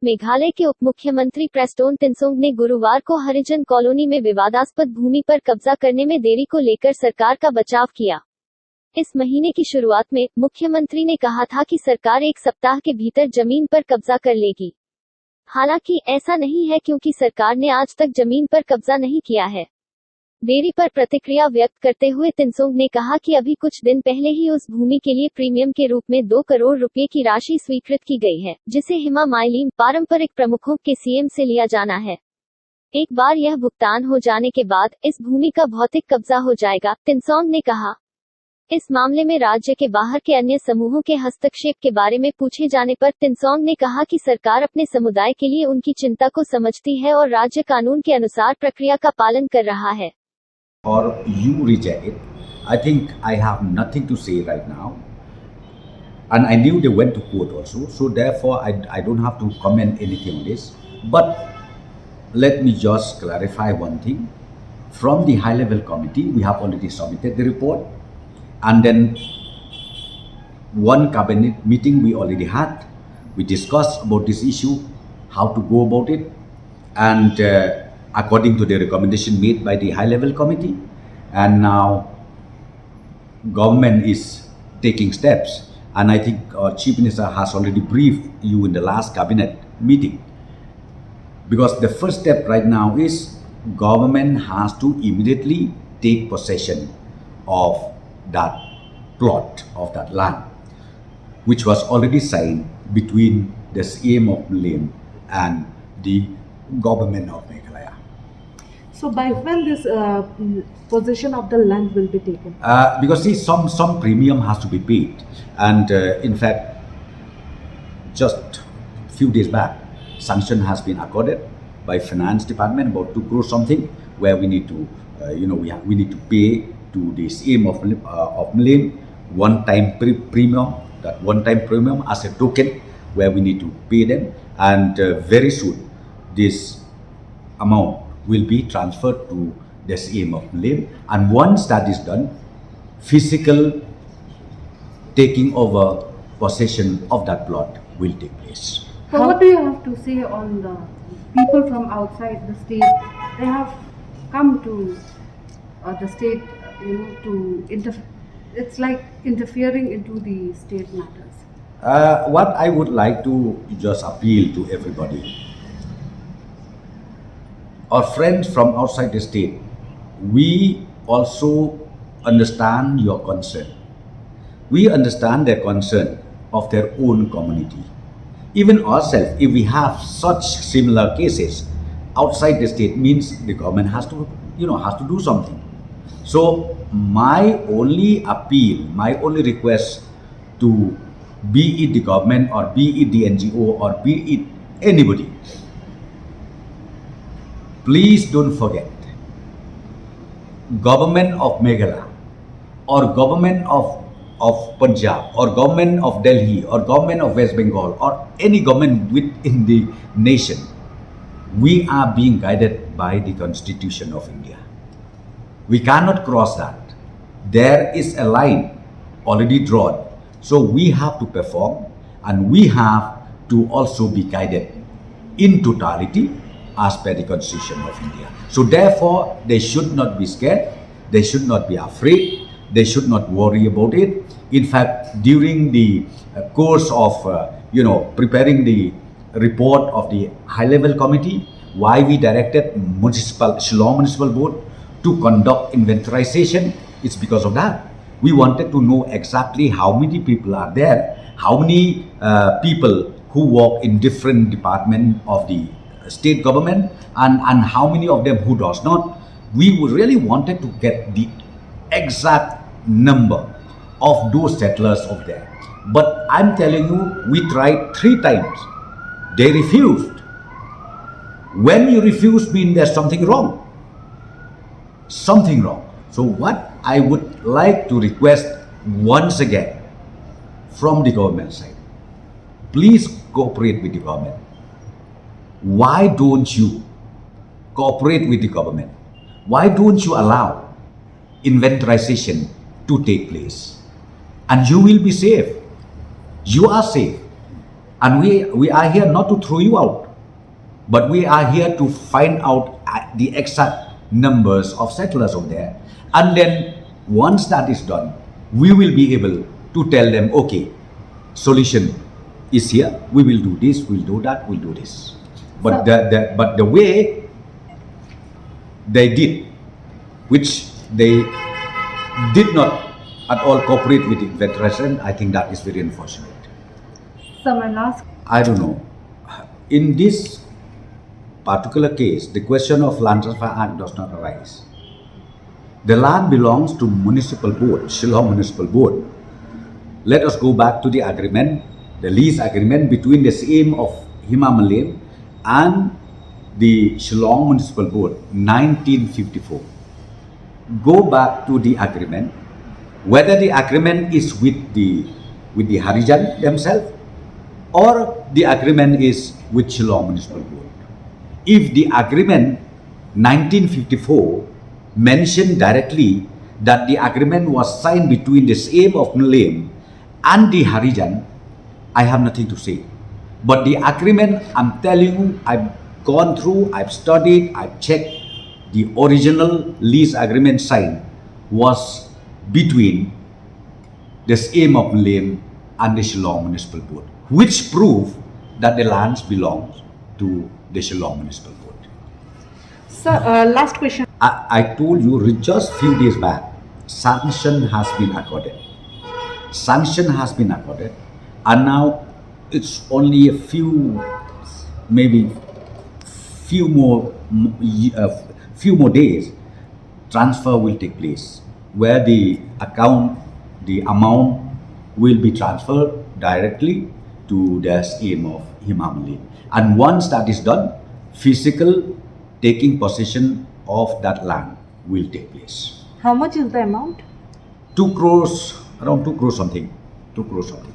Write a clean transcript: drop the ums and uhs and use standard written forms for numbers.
मेघालय के उप मुख्यमंत्री प्रेस्टोन तिनसोंग ने गुरुवार को हरिजन कॉलोनी में विवादास्पद भूमि पर कब्जा करने में देरी को लेकर सरकार का बचाव किया। इस महीने की शुरुआत में मुख्यमंत्री ने कहा था कि सरकार एक सप्ताह के भीतर जमीन पर कब्जा कर लेगी। हालांकि ऐसा नहीं है क्योंकि सरकार ने आज तक जमीन पर कब्जा नहीं किया है। देरी पर प्रतिक्रिया व्यक्त करते हुए तिनसोंग ने कहा कि अभी कुछ दिन पहले ही उस भूमि के लिए प्रीमियम के रूप में 2 करोड़ रुपए की राशि स्वीकृत की गई है, जिसे हिमा माइलिम पारंपरिक प्रमुखों के सीएम से लिया जाना है। एक बार यह भुगतान हो जाने के बाद इस भूमि का भौतिक कब्जा हो जाएगा, तिनसोंग ने कहा। इस मामले में राज्य के बाहर के अन्य समूहों के हस्तक्षेप के बारे में पूछे जाने पर तिनसोंग ने कहा कि सरकार अपने समुदाय के लिए उनकी चिंता को समझती है और राज्य कानून के अनुसार प्रक्रिया का पालन कर रहा है। Or you reject it. I think I have nothing to say right now. And I knew they went to court also, so therefore I don't have to comment anything on this. But let me just clarify one thing. From the high level committee, we have already submitted the report. And then one cabinet meeting we already had. We discussed about this issue, how to go about it. And according to the recommendation made by the high level committee, and now government is taking steps, and I think our chief minister has already briefed you in the last cabinet meeting, because the first step right now is government has to immediately take possession of that plot of that land, which was already signed between the CM of Malayam and the government of Meghalaya. So by when this possession of the land will be taken? Because see, some premium has to be paid, and in fact, just few days back, sanction has been accorded by finance department about 2 crore something, where we need to, we need to pay to the CM of Malayam one-time premium, that one-time premium as a token, where we need to pay them, and very soon this amount will be transferred to the CM of Malayam, and once that is done, physical taking over possession of that plot will take place. So what do you have to say on the people from outside the state? They have come to the state, it's like interfering into the state matters. What I would like to just appeal to everybody, our friends from outside the state, we also understand your concern. We understand their concern of their own community. Even ourselves, if we have such similar cases outside the state, means the government has to, has to do something. So my only appeal, my only request to be it the government or be it the NGO or be it anybody, please don't forget, government of Meghalaya or government of Punjab or government of Delhi or government of West Bengal or any government within the nation, we are being guided by the Constitution of India. We cannot cross that. There is a line already drawn. So we have to perform, and we have to also be guided in totality as per the Constitution of India. So therefore, they should not be scared, they should not be afraid, they should not worry about it. In fact, during the course of preparing the report of the high level committee, why we directed Shillong Municipal Board to conduct inventarization, it's because of that. We wanted to know exactly how many people are there, how many people who work in different departments of the state government, and how many of them who does not. We really wanted to get the exact number of those settlers over there. But I'm telling you, we tried 3 times. They refused. When you refuse means there's something wrong. Something wrong. So what I would like to request once again from the government side, please cooperate with the government. Why don't you cooperate with the government? Why don't you allow inventarization to take place? And you will be safe. You are safe. And we are here not to throw you out, but we are here to find out the exact numbers of settlers over there. And then once that is done, we will be able to tell them, okay, solution is here, we will do this, we'll do that, we'll do this. But the way they did, which they did not at all cooperate with the Federation, I think that is very unfortunate. So my last I don't know. In this particular case, the question of Land Transfer Act does not arise. The land belongs to Municipal Board, Shillong Municipal Board. Let us go back to the agreement, the lease agreement between the CM of Himamalayam and the Shillong Municipal Board, 1954. Go back to the agreement, whether the agreement is with the Harijan themselves or the agreement is with Shillong Municipal Board. If the agreement 1954 mentioned directly that the agreement was signed between the CM of Malayam and the Harijan, I have nothing to say. But the agreement, I'm telling you, I've gone through, I've studied, I've checked, the original lease agreement signed was between the CM of Malayam and the Shillong Municipal Board, which prove that the lands belong to the Shillong Municipal Board. Sir, last question. I told you just few days back, sanction has been accorded. Sanction has been accorded, and now it's only a few, maybe few more days, transfer will take place, where the amount will be transferred directly to the scheme of Himamalayam. And once that is done, physical taking possession of that land will take place. How much is the amount? 2 crores, around 2 crores something. 2 crores something.